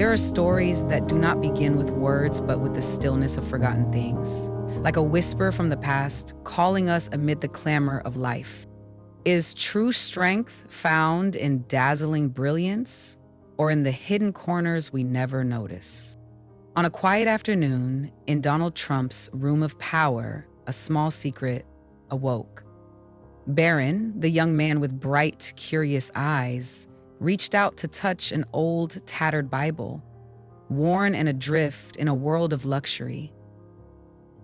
There are stories that do not begin with words, but with the stillness of forgotten things, like a whisper from the past, calling us amid the clamor of life. Is true strength found in dazzling brilliance, or in the hidden corners we never notice? On a quiet afternoon, in Donald Trump's room of power, a small secret awoke. Barron, the young man with bright, curious eyes, reached out to touch an old, tattered Bible, worn and adrift in a world of luxury.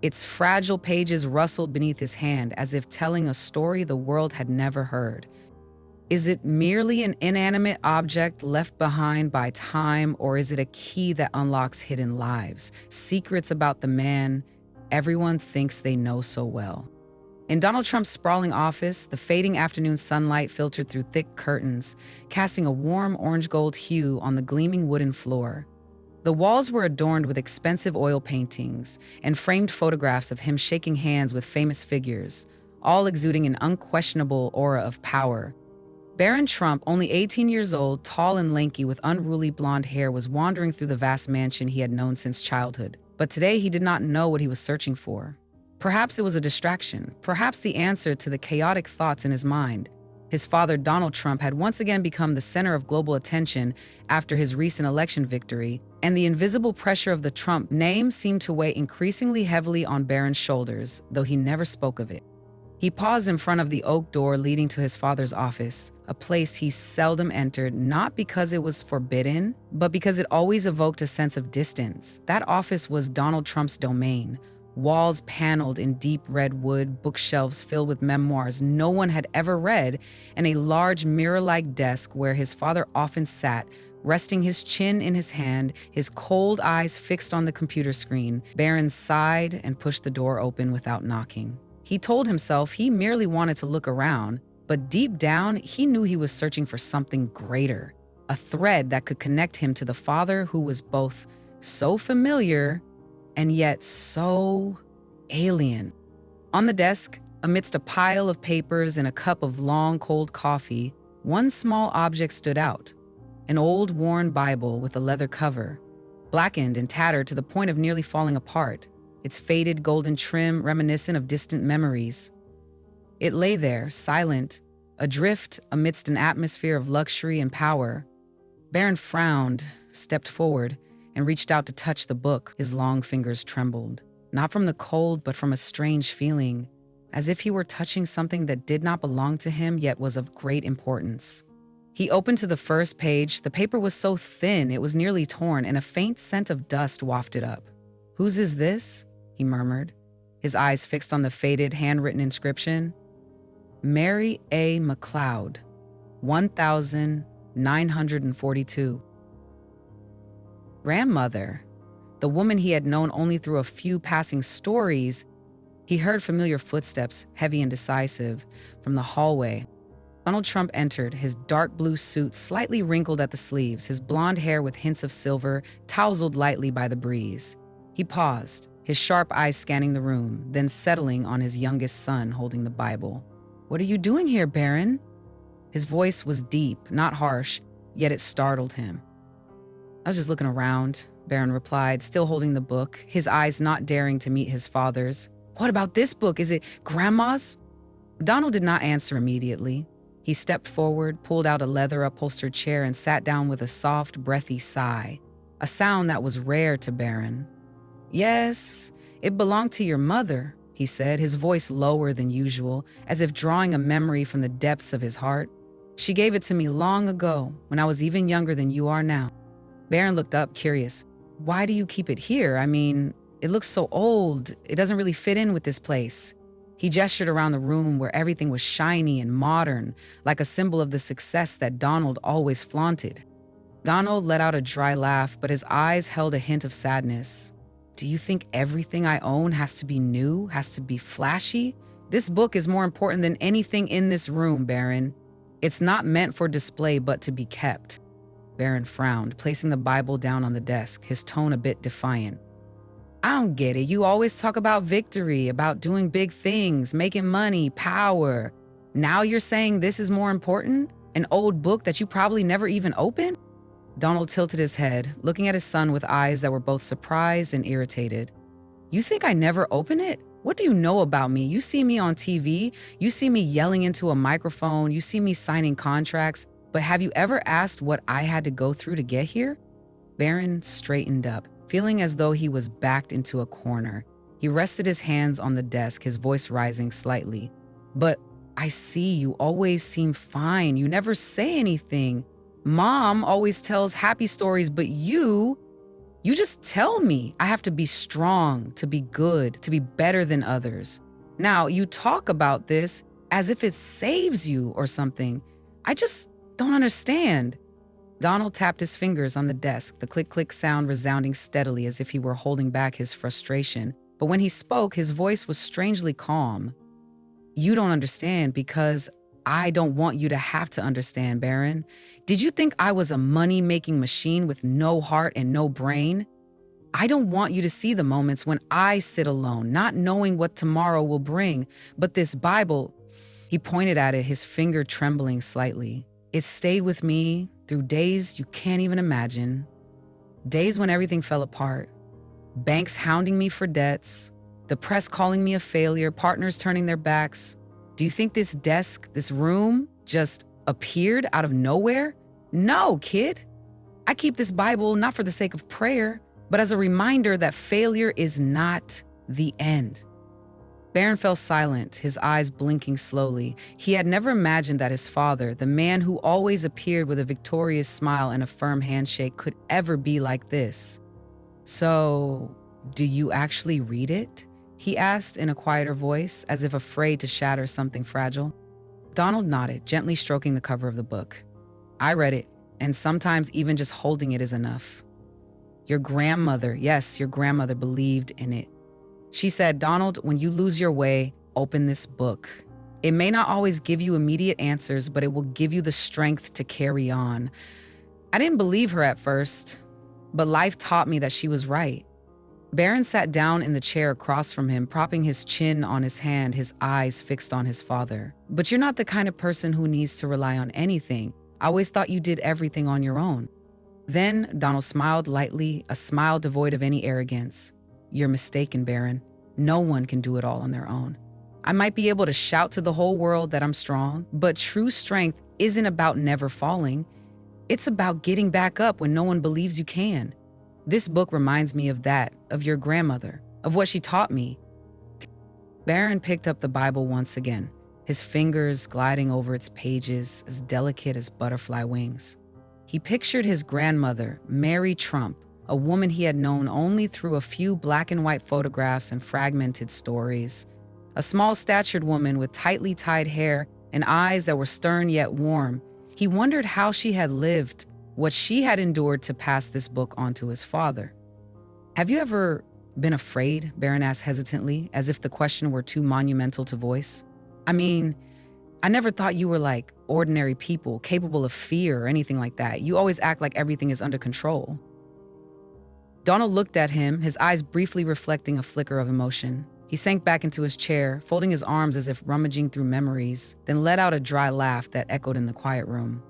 Its fragile pages rustled beneath his hand as if telling a story the world had never heard. Is it merely an inanimate object left behind by time, or is it a key that unlocks hidden lives, secrets about the man everyone thinks they know so well? In Donald Trump's sprawling office, the fading afternoon sunlight filtered through thick curtains, casting a warm orange-gold hue on the gleaming wooden floor. The walls were adorned with expensive oil paintings and framed photographs of him shaking hands with famous figures, all exuding an unquestionable aura of power. Barron Trump, only 18 years old, tall and lanky with unruly blonde hair, was wandering through the vast mansion he had known since childhood. But today he did not know what he was searching for. Perhaps it was a distraction, perhaps the answer to the chaotic thoughts in his mind. His father, Donald Trump, had once again become the center of global attention after his recent election victory, and the invisible pressure of the Trump name seemed to weigh increasingly heavily on Barron's shoulders, though he never spoke of it. He paused in front of the oak door leading to his father's office, a place he seldom entered, not because it was forbidden, but because it always evoked a sense of distance. That office was Donald Trump's domain. Walls paneled in deep red wood, bookshelves filled with memoirs no one had ever read, and a large mirror-like desk where his father often sat, resting his chin in his hand, his cold eyes fixed on the computer screen. Barron sighed and pushed the door open without knocking. He told himself he merely wanted to look around, but deep down, he knew he was searching for something greater, a thread that could connect him to the father who was both so familiar and yet so alien. On the desk, amidst a pile of papers and a cup of long, cold coffee, one small object stood out: an old, worn Bible with a leather cover, blackened and tattered to the point of nearly falling apart, its faded golden trim reminiscent of distant memories. It lay there, silent, adrift amidst an atmosphere of luxury and power. Barron frowned, stepped forward, and reached out to touch the book. His long fingers trembled, not from the cold, but from a strange feeling, as if he were touching something that did not belong to him, yet was of great importance. He opened to the first page. The paper was so thin it was nearly torn, and a faint scent of dust wafted up. "Whose is this?" he murmured, his eyes fixed on the faded, handwritten inscription. "Mary A. McLeod, 1942. Grandmother, the woman he had known only through a few passing stories. He heard familiar footsteps, heavy and decisive, from the hallway. Donald Trump entered, his dark blue suit slightly wrinkled at the sleeves, his blonde hair with hints of silver tousled lightly by the breeze. He paused, his sharp eyes scanning the room, then settling on his youngest son holding the Bible. "What are you doing here, Barron?" His voice was deep, not harsh, yet it startled him. "I was just looking around," Barron replied, still holding the book, his eyes not daring to meet his father's. "What about this book? Is it Grandma's?" Donald did not answer immediately. He stepped forward, pulled out a leather upholstered chair, and sat down with a soft, breathy sigh, a sound that was rare to Barron. "Yes, it belonged to your mother," he said, his voice lower than usual, as if drawing a memory from the depths of his heart. "She gave it to me long ago, when I was even younger than you are now." Barron looked up, curious. "Why do you keep it here? I mean, it looks so old. It doesn't really fit in with this place." He gestured around the room where everything was shiny and modern, like a symbol of the success that Donald always flaunted. Donald let out a dry laugh, but his eyes held a hint of sadness. "Do you think everything I own has to be new, has to be flashy? This book is more important than anything in this room, Barron. It's not meant for display, but to be kept." Barron frowned, placing the Bible down on the desk, his tone a bit defiant. "I don't get it. You always talk about victory, about doing big things, making money, power. Now you're saying this is more important? An old book that you probably never even opened?" Donald tilted his head, looking at his son with eyes that were both surprised and irritated. You think I never open it? What do you know about me? You see me on TV, you see me yelling into a microphone, you see me signing contracts, but have you ever asked what I had to go through to get here? Barron straightened up, feeling as though he was backed into a corner. He rested his hands on the desk, his voice rising slightly. But I see you always seem fine. You never say anything. Mom always tells happy stories, but you just tell me I have to be strong, to be good, to be better than others. Now, you talk about this as if it saves you or something. I just don't understand. Donald tapped his fingers on the desk, the click-click sound resounding steadily as if he were holding back his frustration. But when he spoke, his voice was strangely calm. You don't understand because I don't want you to have to understand, Barron. Did you think I was a money-making machine with no heart and no brain? I don't want you to see the moments when I sit alone, not knowing what tomorrow will bring. But this Bible, he pointed at it, his finger trembling slightly. It stayed with me through days you can't even imagine. Days when everything fell apart. Banks hounding me for debts, the press calling me a failure, partners turning their backs. Do you think this desk, this room, just appeared out of nowhere? No, kid. I keep this Bible not for the sake of prayer, but as a reminder that failure is not the end. Barron fell silent, his eyes blinking slowly. He had never imagined that his father, the man who always appeared with a victorious smile and a firm handshake, could ever be like this. So, do you actually read it? He asked in a quieter voice, as if afraid to shatter something fragile. Donald nodded, gently stroking the cover of the book. I read it, and sometimes even just holding it is enough. Your grandmother, yes, your grandmother believed in it. She said, Donald, when you lose your way, open this book. It may not always give you immediate answers, but it will give you the strength to carry on. I didn't believe her at first, but life taught me that she was right. Barron sat down in the chair across from him, propping his chin on his hand, his eyes fixed on his father. But you're not the kind of person who needs to rely on anything. I always thought you did everything on your own. Then Donald smiled lightly, a smile devoid of any arrogance. You're mistaken, Barron. No one can do it all on their own. I might be able to shout to the whole world that I'm strong, but true strength isn't about never falling. It's about getting back up when no one believes you can. This book reminds me of that, of your grandmother, of what she taught me. Barron picked up the Bible once again, his fingers gliding over its pages as delicate as butterfly wings. He pictured his grandmother, Mary Trump, a woman he had known only through a few black and white photographs and fragmented stories. A small-statured woman with tightly tied hair and eyes that were stern yet warm. He wondered how she had lived, what she had endured to pass this book on to his father. Have you ever been afraid? Barron asked hesitantly, as if the question were too monumental to voice. I mean, I never thought you were like ordinary people, capable of fear or anything like that. You always act like everything is under control. Donald looked at him, his eyes briefly reflecting a flicker of emotion. He sank back into his chair, folding his arms as if rummaging through memories, then let out a dry laugh that echoed in the quiet room.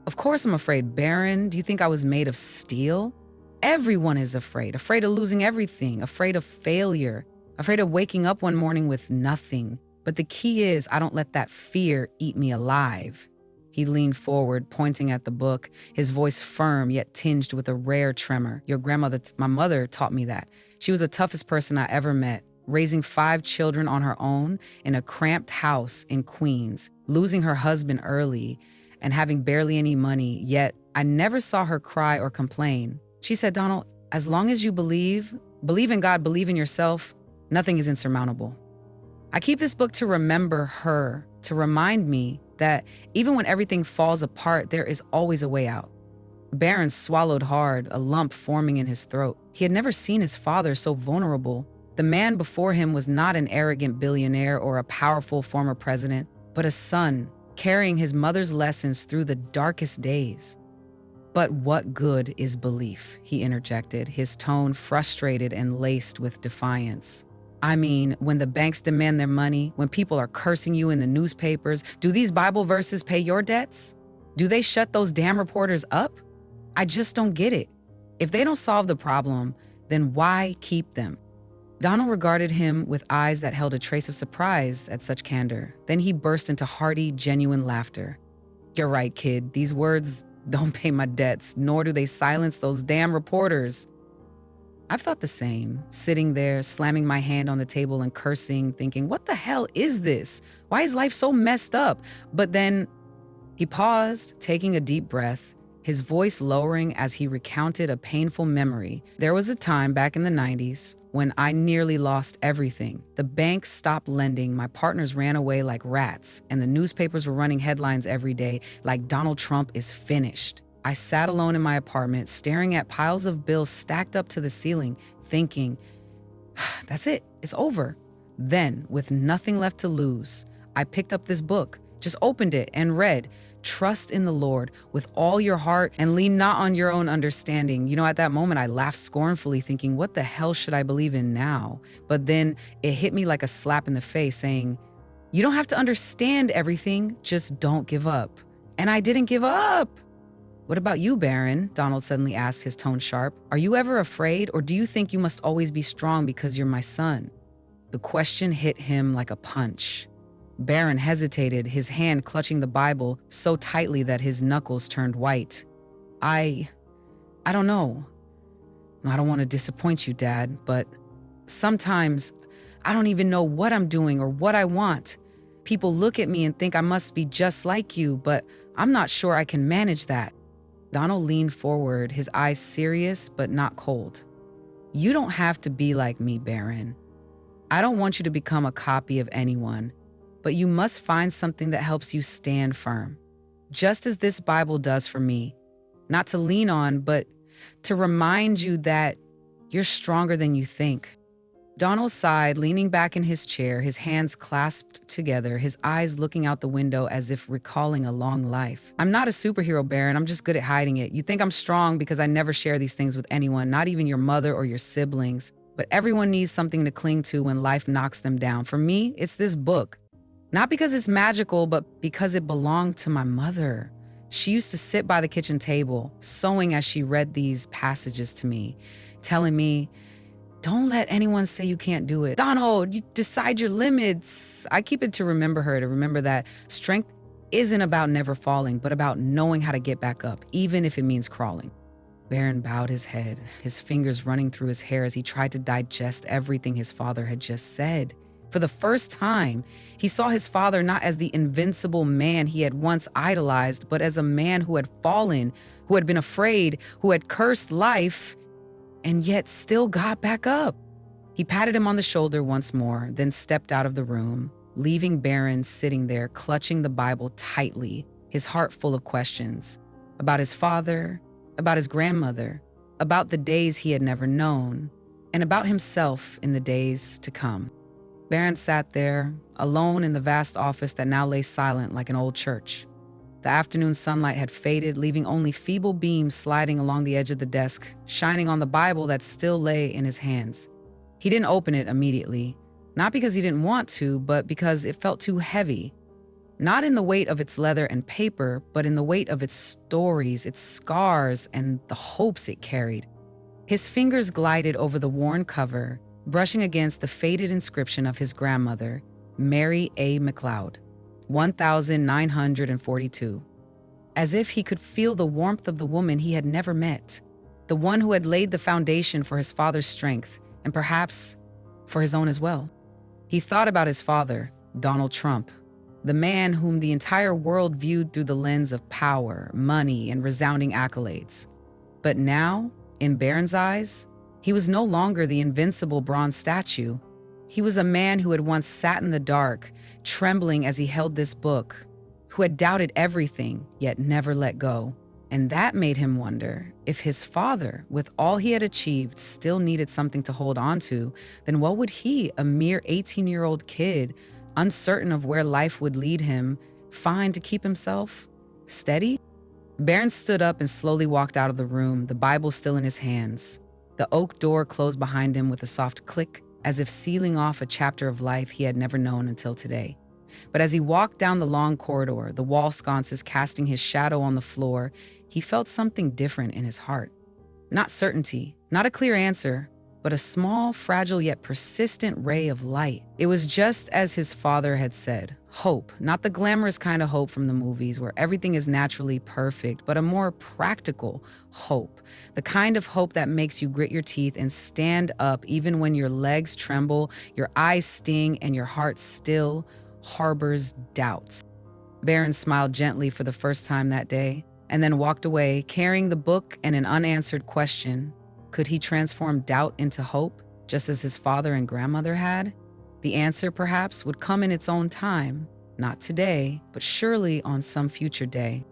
Of course I'm afraid, Barron. Do you think I was made of steel? Everyone is afraid of losing everything, afraid of failure, afraid of waking up one morning with nothing. But the key is I don't let that fear eat me alive. He leaned forward, pointing at the book, his voice firm yet tinged with a rare tremor. Your grandmother, my mother, taught me that. She was the toughest person I ever met, raising 5 children on her own in a cramped house in Queens, losing her husband early and having barely any money, yet I never saw her cry or complain. She said, Donald, as long as you believe in God, believe in yourself, nothing is insurmountable. I keep this book to remember her, to remind me that even when everything falls apart, there is always a way out. Barron swallowed hard, a lump forming in his throat. He had never seen his father so vulnerable. The man before him was not an arrogant billionaire or a powerful former president, but a son, carrying his mother's lessons through the darkest days. But what good is belief? He interjected, his tone frustrated and laced with defiance. I mean, when the banks demand their money, when people are cursing you in the newspapers, do these Bible verses pay your debts? Do they shut those damn reporters up? I just don't get it. If they don't solve the problem, then why keep them? Donald regarded him with eyes that held a trace of surprise at such candor. Then he burst into hearty, genuine laughter. You're right, kid. These words don't pay my debts, nor do they silence those damn reporters. I've thought the same, sitting there, slamming my hand on the table and cursing, thinking, what the hell is this? Why is life so messed up? But then he paused, taking a deep breath, his voice lowering as he recounted a painful memory. There was a time back in the 90s when I nearly lost everything. The banks stopped lending, my partners ran away like rats, and the newspapers were running headlines every day like Donald Trump is finished. I sat alone in my apartment, staring at piles of bills stacked up to the ceiling, thinking, that's it, it's over. Then, with nothing left to lose, I picked up this book, just opened it and read, trust in the Lord with all your heart and lean not on your own understanding. At that moment, I laughed scornfully, thinking, what the hell should I believe in now? But then it hit me like a slap in the face, saying, you don't have to understand everything, just don't give up. And I didn't give up. What about you, Barron? Donald suddenly asked, his tone sharp. Are you ever afraid, or do you think you must always be strong because you're my son? The question hit him like a punch. Barron hesitated, his hand clutching the Bible so tightly that his knuckles turned white. I don't know. I don't want to disappoint you, Dad, but sometimes I don't even know what I'm doing or what I want. People look at me and think I must be just like you, but I'm not sure I can manage that. Donald leaned forward, his eyes serious but not cold. You don't have to be like me, Barron. I don't want you to become a copy of anyone, but you must find something that helps you stand firm. Just as this Bible does for me, not to lean on, but to remind you that you're stronger than you think. Donald sighed, leaning back in his chair, his hands clasped together, his eyes looking out the window as if recalling a long life. I'm not a superhero, Barron. I'm just good at hiding it. You think I'm strong because I never share these things with anyone, not even your mother or your siblings. But everyone needs something to cling to when life knocks them down. For me, it's this book. Not because it's magical, but because it belonged to my mother. She used to sit by the kitchen table, sewing as she read these passages to me, telling me, don't let anyone say you can't do it. Donald, you decide your limits. I keep it to remember her, to remember that strength isn't about never falling, but about knowing how to get back up, even if it means crawling. Barron bowed his head, his fingers running through his hair as he tried to digest everything his father had just said. For the first time, he saw his father not as the invincible man he had once idolized, but as a man who had fallen, who had been afraid, who had cursed life, and yet still got back up. He patted him on the shoulder once more, then stepped out of the room, leaving Barron sitting there clutching the Bible tightly, his heart full of questions about his father, about his grandmother, about the days he had never known, and about himself in the days to come. Barron sat there, alone in the vast office that now lay silent like an old church. The afternoon sunlight had faded, leaving only feeble beams sliding along the edge of the desk, shining on the Bible that still lay in his hands. He didn't open it immediately, not because he didn't want to, but because it felt too heavy. Not in the weight of its leather and paper, but in the weight of its stories, its scars, and the hopes it carried. His fingers glided over the worn cover, brushing against the faded inscription of his grandmother, Mary A. McLeod, 1942. As if he could feel the warmth of the woman he had never met, the one who had laid the foundation for his father's strength, and perhaps for his own as well. He thought about his father, Donald Trump, the man whom the entire world viewed through the lens of power, money, and resounding accolades. But now, in Barron's eyes, he was no longer the invincible bronze statue. He was a man who had once sat in the dark, trembling as he held this book, who had doubted everything, yet never let go. And that made him wonder, if his father, with all he had achieved, still needed something to hold on to, then what would he, a mere 18-year-old kid, uncertain of where life would lead him, find to keep himself steady? Barron stood up and slowly walked out of the room, the Bible still in his hands. The oak door closed behind him with a soft click, as if sealing off a chapter of life he had never known until today. But as he walked down the long corridor, the wall sconces casting his shadow on the floor, he felt something different in his heart. Not certainty, not a clear answer, but a small, fragile yet persistent ray of light. It was just as his father had said, hope, not the glamorous kind of hope from the movies where everything is naturally perfect, but a more practical hope, the kind of hope that makes you grit your teeth and stand up even when your legs tremble, your eyes sting, and your heart still harbors doubts. Barron smiled gently for the first time that day, and then walked away, carrying the book and an unanswered question. Could he transform doubt into hope, just as his father and grandmother had? The answer, perhaps, would come in its own time, not today, but surely on some future day.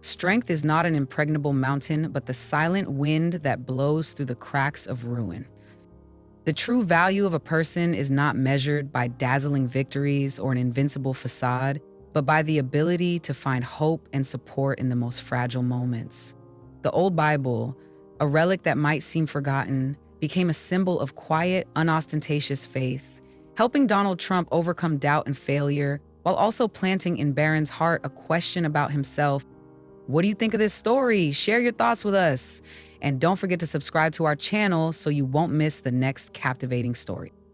Strength is not an impregnable mountain, but the silent wind that blows through the cracks of ruin. The true value of a person is not measured by dazzling victories or an invincible facade, but by the ability to find hope and support in the most fragile moments. The old Bible, a relic that might seem forgotten, became a symbol of quiet, unostentatious faith, helping Donald Trump overcome doubt and failure, while also planting in Barron's heart a question about himself. What do you think of this story? Share your thoughts with us. And don't forget to subscribe to our channel so you won't miss the next captivating story.